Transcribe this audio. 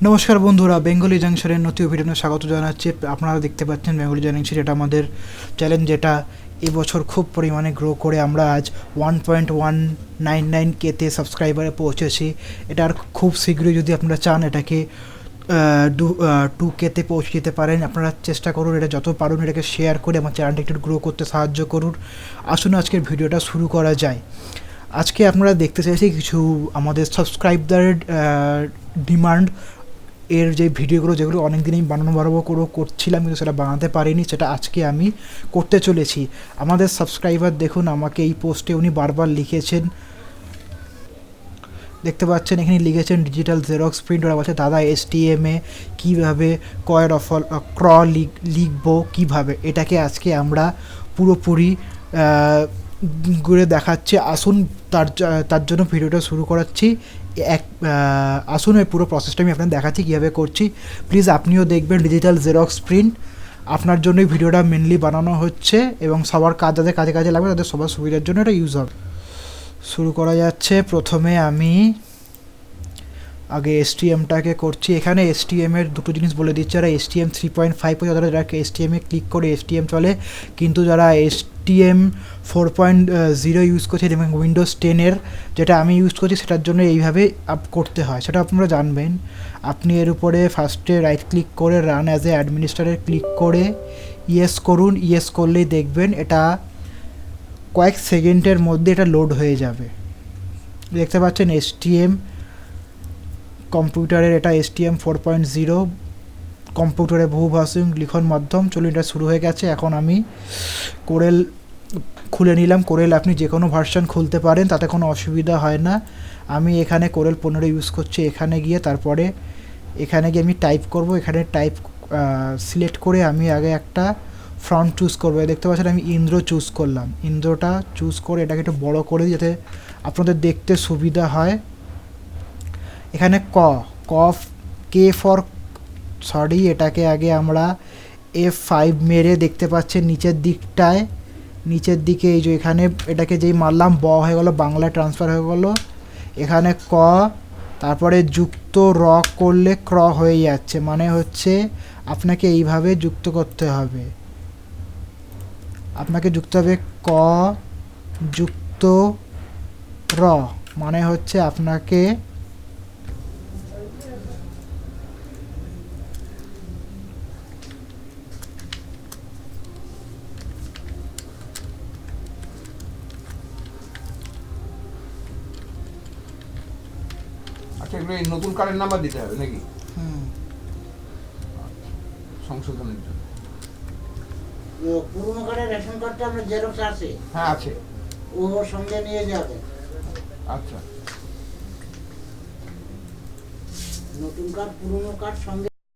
নমস্কার বন্ধুরা, বেঙ্গলি জাংশনের নতুন ভিডিওতে স্বাগত জানাচ্ছি। আপনারা দেখতে পাচ্ছেন বেঙ্গলি জাংশন, যেটা আমাদের চ্যালেঞ্জ, যেটা এবছর খুব পরিমাণে গ্রো করে আমরা আজ 1.199 কেতে সাবস্ক্রাইবারে পৌঁছেছি। এটার খুব শীঘ্রই যদি আপনারা চান এটাকে 2 কেতে পৌঁছে যেতে পারেন। আপনারা চেষ্টা করুন, এটা যত পারুন এটাকে শেয়ার করে আমার চ্যানেলটা একটু গ্রো করতে সাহায্য করুন। আসুন আজকের ভিডিওটা শুরু করা যায়। আজকে আপনারা দেখতে চাইছি কিছু আমাদের সাবস্ক্রাইবারের ডিমান্ড এর যে ভিডিওগুলো, যেগুলো অনেক দিনই বানাবো করছিলাম কিন্তু সেটা বানাতে পারিনি, সেটা আজকে আমি করতে চলেছি। আমাদের সাবস্ক্রাইবার দেখুন, আমাকে এই পোস্টে উনি বারবার লিখেছেন, দেখতে পাচ্ছেন এখানে লিখেছেন ডিজিটাল জেরক্স প্রিন্ট। ওরা বলছে দাদা এসটিএমে কীভাবে লিখবো কীভাবে, এটাকে আজকে আমরা পুরোপুরি ঘুরে দেখাচ্ছি। আসুন তার জন্য ভিডিওটা শুরু করাচ্ছি। আসুন এই পুরো প্রসেসটা আমি আপনাদের দেখাচ্ছি কীভাবে করছি। প্লিজ আপনিও দেখবেন ডিজিটাল জেরক্স প্রিন্ট, আপনার জন্যই ভিডিওটা মেনলি বানানো হচ্ছে এবং সবার যাদের কাজে লাগবে তাদের সবার সুবিধার জন্য এটা ইউজ হবে। শুরু করা যাচ্ছে। প্রথমে আমি আগে এসটিএমটাকে করছি। এখানে এসটিএমের দুটো জিনিস বলে দিচ্ছে। যারা এসটিএম 3.5 যারা এসটিএমে ক্লিক করে এসটিএম চলে, কিন্তু যারা এসটিএম 4.0 ইউজ করছে এবং উইন্ডোজ 10-এর যেটা আমি ইউজ করছি সেটার জন্য এইভাবে আপ করতে হয়, সেটা আপনারা জানবেন। আপনি এর উপরে ফার্স্টে রাইট ক্লিক করে run as a administrator click করে ইয়েস করুন। ইয়েস করলেই দেখবেন এটা কয়েক সেকেন্ডের মধ্যে এটা লোড হয়ে যাবে। দেখতে পাচ্ছেন এসটিএম কম্পিউটারের, এটা এসটিএম 4.0 কম্পিউটারে বহুভাষী লিখন মাধ্যম। চলুন, এটা শুরু হয়ে গেছে। এখন আমি কোরেল খুলে নিলাম। কোরেল আপনি যে কোনো ভার্সন খুলতে পারেন, তাতে কোনো অসুবিধা হয় না। আমি এখানে কোরেল 15 ইউজ করছি। এখানে গিয়ে আমি টাইপ করব। এখানে টাইপ সিলেক্ট করে আমি আগে একটা ফ্রন্ট চুজ করবো। দেখতে পাচ্ছেন আমি ইন্দ্র চুজ করলাম। ইন্দ্রটা চুজ করে এটাকে একটু বড় করে দিই যাতে আপনাদের দেখতে সুবিধা হয়। এখানে এটাকে আগে আমরা F5 মেরে, দেখতে পাচ্ছেন নিচের দিকে এই যে এখানে এটাকে যেই মারলাম হয়ে গেল, বাংলা ট্রান্সফার হয়ে গেল। এখানে তারপরে যুক্ত করলে ক্র হয়ে যাচ্ছে, মানে হচ্ছে আপনাকে এইভাবে যুক্ত করতে হবে। যুক্ত মানে হচ্ছে আপনাকে নতুন কার্ডের নাম্বার দিতে হবে নাকি সংশোধনের জন্য? পুরনো কার্ডের রেশন কার্ডটা আমরা জেরক্স আছে? হ্যাঁ আছে, ওর সঙ্গে নিয়ে যাবে। আচ্ছা, নতুন কার্ড পুরনো কার্ড সঙ্গে